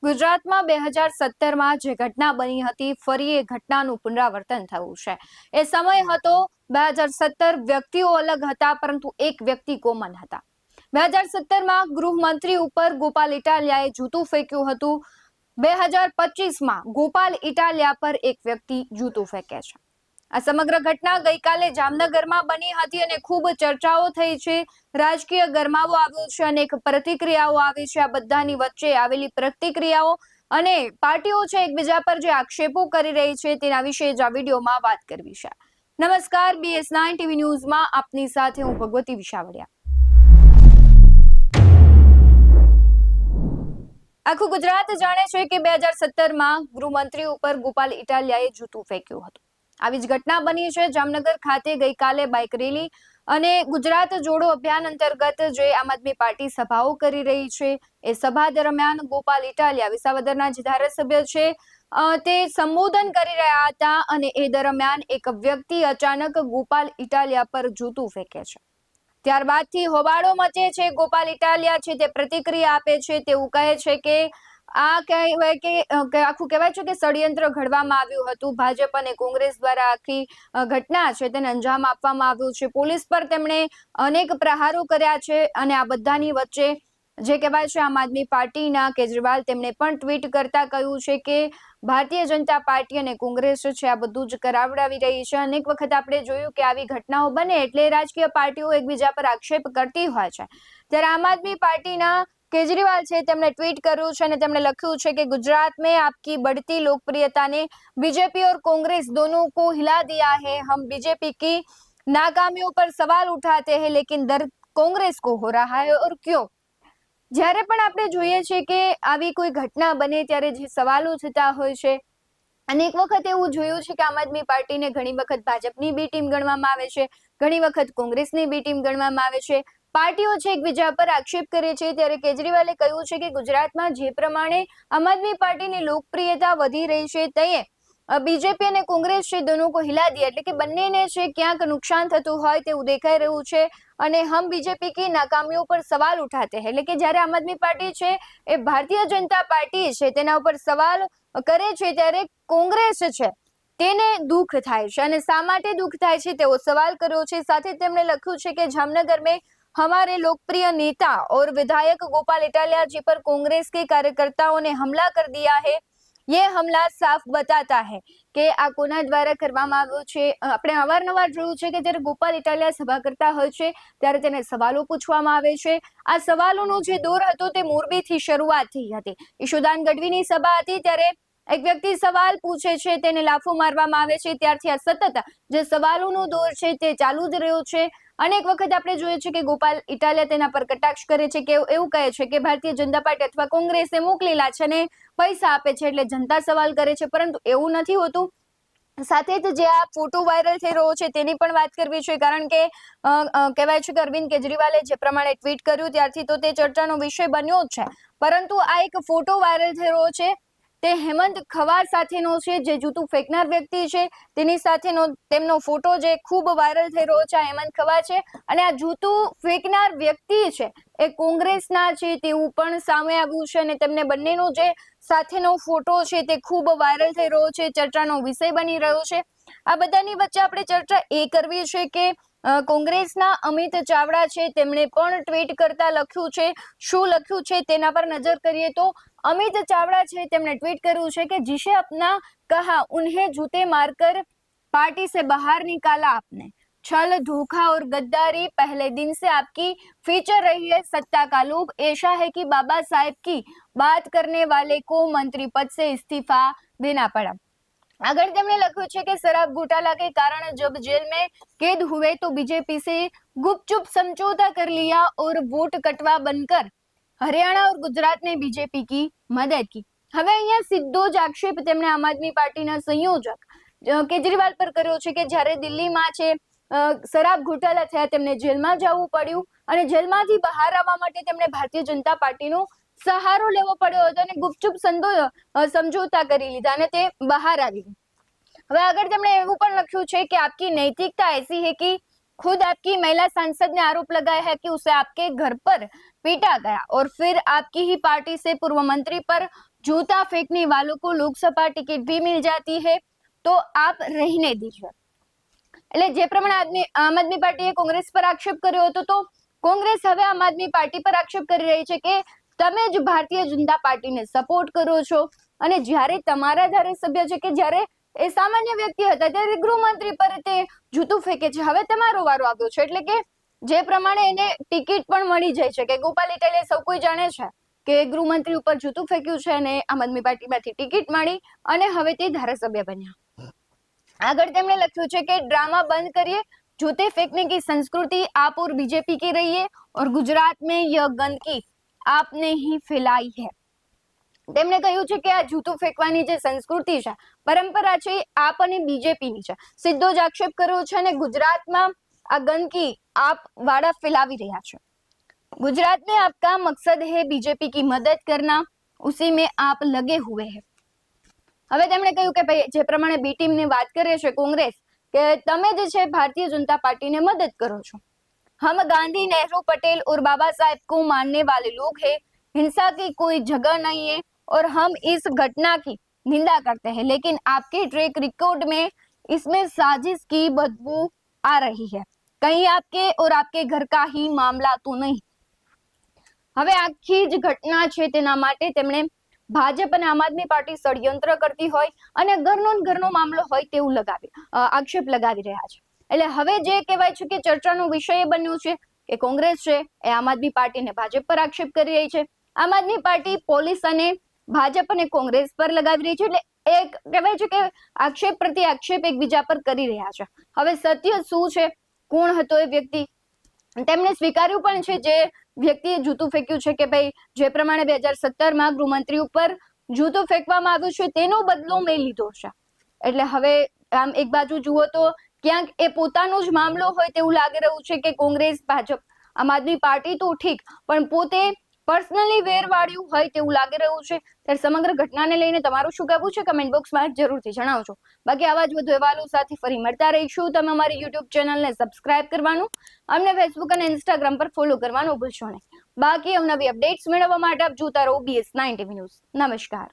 ગુજરાતમાં 2017માં જે ઘટના બની હતી ફરી એ ઘટનાનું પુનરાવર્તન થયું છે। એ સમય હતો 2017, વ્યક્તિઓ અલગ હતા પરંતુ એક વ્યક્તિ કોમન હતા। 2017માં ગૃહમંત્રી ઉપર ગોપાલ ઇટાલિયાએ જૂતું ફેંક્યું હતું। 2025માં ગોપાલ ઇટાલિયા પર એક વ્યક્તિ જૂતું ફેંકે છે। આ સમગ્ર ઘટના ગઈકાલે જામનગરમાં બની હતી અને ખૂબ ચર્ચાઓ થઈ છે। રાજકીય ગરમાવો આવ્યો છે, અનેક પ્રતિક્રિયાઓ આવી છે। આ બધાની વચ્ચે આવેલી પ્રતિક્રિયાઓ અને પાર્ટીઓ છે એકબીજા પર જે આક્ષેપો કરી રહી છે તેના વિશે જ આ વિડીયોમાં વાત કરવી છે। નમસ્કાર, BS9 ટીવી ન્યૂઝમાં આપની સાથે હું ભગવતી વિશાવડિયા। આખું ગુજરાત જાણે છે કે 2017માં ગૃહમંત્રી ઉપર ગોપાલ ઇટાલિયાએ જૂતું ફેંક્યું હતું। આવી જ ઘટના બની છે જામનગર ખાતે ગઈકાલે બાઇક રેલી અને ગુજરાત જોડો અભિયાન અંતર્ગત જે આમ આદમી પાર્ટી સભાઓ કરી રહી છે એ સભા દરમિયાન ગોપાલ ઇટાલિયા વિસાવદરના જે ધારાસભ્ય છે તે સંબોધન કરી રહ્યા હતા અને એ દરમિયાન એક વ્યક્તિ અચાનક ગોપાલ ઇટાલિયા પર જૂતું ફેંકે છે। ત્યારબાદથી હોબાળો મચે છે। ગોપાલ ઇટાલિયા છે તે પ્રતિક્રિયા આપે છે। તેવું કહે છે કે આ કહેવાય કે આખું કહેવાય છે કે ષડયંત્ર ઘડવામાં આવ્યું હતું। ભાજપ અને કોંગ્રેસ દ્વારા આખી ઘટના છે તેને અંજામ આપવામાં આવ્યું છે। પોલીસ પર તેમણે અનેક પ્રહારો કર્યા છે અને આ બધાની વચ્ચે જે કહેવાય છે આમ આદમી પાર્ટીના કેજરીવાલ તેમણે પણ ટ્વીટ કરતા કહ્યું છે કે ભારતીય જનતા પાર્ટી અને કોંગ્રેસ છે આ બધું જ કરાવડાવી રહી છે। અનેક વખત આપણે જોયું કે આવી ઘટનાઓ બને એટલે રાજકીય પાર્ટીઓ એકબીજા પર આક્ષેપ કરતી હોય છે। ત્યારે આમ આદમી પાર્ટીના केजरीवाल છે તેમણે ટ્વીટ કર્યું છે અને તેમણે લખ્યું છે કે गुजरात में आपकी बढ़ती लोकप्रियता ने बीजेपी और कांग्रेस दोनों को हिला दिया है। हम बीजेपी की नाकामियों पर सवाल उठाते हैं लेकिन दर्द कांग्रेस को हो रहा है और क्यों। જ્યારે પણ આપણે જોઈએ છે કે આવી કોઈ ઘટના બને ત્યારે જે સવાલો થતા હોય છે અનેક વખત એવું જોયું છે કે આમ આદમી પાર્ટીને ઘણી વખત ભાજપની બી ટીમ ગણવામાં આવે છે, ઘણી વખત કોંગ્રેસની બી ટીમ ગણવામાં આવે છે। પાર્ટીઓ છે એકબીજા પર આક્ષેપ કરે છે। ત્યારે કેજરીવાલે કહ્યું છે કે ગુજરાતમાં જે પ્રમાણે આમ આદમી પાર્ટીની લોકપ્રિયતા વધી રહી છે તે बीजेपी અને કોંગ્રેસ છે दोनों को हिला दिया એટલે કે બંનેને છે ક્યાંક નુકસાન થતું હોય તેવું દેખાઈ રહ્યું છે અને હમ बीजेपी की नाकामियों पर सवाल उठाते हैं એટલે કે જ્યારે આમ આદમી પાર્ટી છે એ ભારતીય જનતા પાર્ટી છે તેના ઉપર સવાલ કરે છે ત્યારે કોંગ્રેસ છે તેને દુઃખ થાય છે અને શા માટે દુઃખ થાય છે તેવો સવાલ કર્યો છે। સાથે તેમણે લખ્યું છે કે જામનગર में हमारे लोकप्रिय नेता और विधायक गोपाल इटालिया जी पर कांग्रेस के कार्यकर्ताओं ने हमला कर दिया है। ये हमला साफ बताता है કે આ કોના દ્વારા કરવામાં આવ્યો છે। આપણે અવારનવાર જોયું છે કે જ્યારે ગોપાલ ઇટાલિયા સભા કરતા હોય છે ત્યારે તેને સવાલો પૂછવામાં આવે છે। આ સવાલોનો જે દોર હતો તે મોરબીથી શરૂઆત થઈ હતી। ઈશુદાન ગઢવીની સભા હતી ત્યારે એક વ્યક્તિ સવાલ પૂછે છે તેને લાફો મારવામાં આવે છે। ત્યારથી આ સતત જે સવાલોનો દોર છે તે ચાલુ જ રહ્યો છે। અનેક વખત આપણે જોઈએ છે કે ગોપાલ ઇટાલિયા તેના પર કટાક્ષ કરે છે કે એવું કહે છે કે ભારતીય જનતા પાર્ટી અથવા કોંગ્રેસે મોકલેલા છે અને પૈસા આપે છે એટલે જનતા સવાલ કરે છે, પરંતુ એવું નથી હોતું। સાથે જ જે આ ફોટો વાયરલ થઈ રહ્યો છે તેની પણ વાત કરવી છે કારણ કે કહેવાય છે કે અરવિંદ કેજરીવાલે જે પ્રમાણે ટ્વીટ કર્યું ત્યારથી તો તે ચર્ચાનો વિષય બન્યો જ છે, પરંતુ આ એક ફોટો વાયરલ થઈ રહ્યો છે તે હેમંત ખવાર સાથેનો છે। જે જૂતું ફેંકનાર વ્યક્તિ છે તેની સાથેનો તેમનો ફોટો જે ખૂબ વાયરલ થઈ રહ્યો છે હેમંત ખવાર છે અને આ જૂતું ફેંકનાર વ્યક્તિ છે એ કોંગ્રેસના છે તેવું પણ સામે આવ્યું છે અને તેમને બંનેનો જે સાથેનો ફોટો છે તે ખૂબ વાયરલ થઈ રહ્યો છે, ચર્ચાનો વિષય બની રહ્યો છે। આ બધાની વચ્ચે આપણે ચર્ચા એ કરવી છે કે કોંગ્રેસના અમિત ચાવડા છે તેમણે પણ ટ્વીટ કરતા લખ્યું છે। શું લખ્યું છે તેના પર નજર કરીએ તો अमित चावड़ा છે તેમણે ટ્વીટ કર્યું છે કે जिसे अपना कहा उन्हें जूते मारकर पार्टी से बाहर निकाला आपने। छल, धोखा और गद्दारी पहले दिन से आपकी फीचर रही है। सत्ता का लोभ ऐसा है कि बाबा साहेब की बात करने वाले को मंत्री पद से इस्तीफा देना पड़ा। अगर તેમણે લખ્યું છે કે शराब घोटाला के कारण जब जेल में कैद हुए तो बीजेपी से गुपचुप समझौता कर लिया और वोट कटवा बनकर हरियाणा और गुजरात ने बीजेपी की मदद की। હવે અહીંયા સીધો જ આક્ષેપ તેમણે આમ આદમી પાર્ટીના સંયોજક કેજરીવાલ પર કર્યો છે કે જ્યારે દિલ્હીમાં છે શરાબ ઘોટાલા થયા તેમને જેલમાં જવું પડ્યું અને જેલમાંથી બહાર આવવા માટે તેમણે ભારતીય જનતા પાર્ટીનો સહારો લેવો પડ્યો હતો અને ગુપચુપ સમજોતા કરી લીધા અને તે બહાર આવી। હવે આગળ તેમણે એવું પણ લખ્યું છે કે આપકી નૈતિકતા ऐसी है कि खुद आपकी महिला सांसद ने आरोप लगाया है कि उसे आपके घर पर पीटा गया और फिर आपकी ही पार्टी से पूर्व मंत्री पर जूता फेंकने वालों को लोकसभा टिकट भी मिल जाती है तो आप रहने दीजिए। એટલે જે પ્રમાણે આમ આદમી પાર્ટીએ કોંગ્રેસ પર આક્ષેપ કર્યો હતો, તો કોંગ્રેસ હવે આમ આદમી પાર્ટી પર આક્ષેપ કરી રહી છે કે તમે જ ભારતીય જનતા પાર્ટીને સપોર્ટ કરો છો અને જ્યારે તમારા ધારાસભ્ય છે કે જ્યારે એ સામાન્ય વ્યક્તિ હતા ત્યારે ગૃહમંત્રી પર તે જૂતું ફેંકે છે, હવે તમારો વારો આવ્યો છે। એટલે કે જે પ્રમાણે એને ટિકિટ પણ મળી જાય છે કે ગોપાલ ઇટાલિયા સૌ કોઈ જાણે છે કે ગૃહમંત્રી ઉપર જૂતું ફેંક્યું છે અને આમ આદમી પાર્ટીમાંથી ટિકિટ મળી અને હવે તે ધારાસભ્ય બન્યા। આગળ તેમણે લખ્યું છે કે ड्रामा बंद करिए, जूते फेंकने की संस्कृति आप और बीजेपी की रही है और गुजरात में यह गंदगी आपने ही फैलाई है। તેમણે કહ્યું છે કે આ જૂતું ફેંકવાની જે સંસ્કૃતિ છે, પરંપરા છે, આપ અને બીજેપીની છે। સીધો જ આક્ષેપ કર્યો છે અને ગુજરાતમાં આ ગંદકી આપ વાળા ફેલાવી રહ્યા છે। गुजरात में आपका मकसद है बीजेपी की मदद करना, उसी में आप लगे हुए हैं। હવે તેમણે કહ્યું કે ભાઈ જે પ્રમાણે બી ટીમની વાત કરે છે કોંગ્રેસ કે તમે જે છે ભારતીય જનતા પાર્ટીને મદદ કરો છો। हम गांधी, नेहरू, पटेल और बाबा साहेब को मानने वाले लोग हैं, हिंसा की कोई जगह नहीं है और हम इस घटना की निंदा करते हैं, लेकिन आपके ट्रैक रिकॉर्ड में इसमें साजिश की बदबू आ रही है, कहीं आपके और आपके घर का ही मामला तो नहीं। હવે આખી જ ઘટના છે તેના માટે તેમણે ભાજપ અને આમ આદમી પાર્ટી ષડયંત્ર કરતી હોય અને ઘરનો મામલો હોય તેવું આક્ષેપ લગાવી રહ્યા છે। એટલે હવે જે કહેવાય છે કે ચર્ચાનો વિષય બન્યું છે કે કોંગ્રેસ છે એ આમ આદમી પાર્ટીને ભાજપ પર આક્ષેપ કરી રહી છે, આમ આદમી પાર્ટી પોલીસ અને ભાજપ અને કોંગ્રેસ પર લગાવી રહી છે। એટલે એક કહેવાય છે કે આક્ષેપ પ્રતિ આક્ષેપ એકબીજા પર કરી રહ્યા છે। હવે સત્ય શું છે, કોણ હતો એ વ્યક્તિ, તેમણે સ્વીકાર્યું પણ છે જે વ્યક્તિએ જૂતું ફેંક્યું છે કે ભાઈ જે પ્રમાણે 2017માં ગૃહમંત્રી ઉપર જૂતું ફેંકવામાં આવ્યું છે તેનો બદલો મેં લીધો છે। એટલે હવે આમ એક બાજુ જુઓ તો ક્યાંક એ પોતાનો જ મામલો હોય તેવું લાગી રહ્યું છે કે કોંગ્રેસ, ભાજપ, આમ આદમી પાર્ટી તો ઠીક પણ પોતે પર્સનલી વેરવાળ્યું હોય તેવું લાગી રહ્યું છે। ત્યારે સમગ્ર ઘટનાને લઈને તમારું શું કહેવું છે કમેન્ટ બોક્સમાં જરૂરથી જણાવજો। બાકી આવા જ વધુ અહેવાલો સાથે ફરી મળતા રહીશું। તમે અમારી યુટ્યુબ ચેનલને સબસ્ક્રાઇબ કરવાનું, અમને ફેસબુક અને ઇન્સ્ટાગ્રામ પર ફોલો કરવાનું ભૂલશો નહીં। બાકી અવનવી અપડેટ્સ મેળવવા માટે આપ જોતા રહો BS9 TV ન્યૂઝ। નમસ્કાર।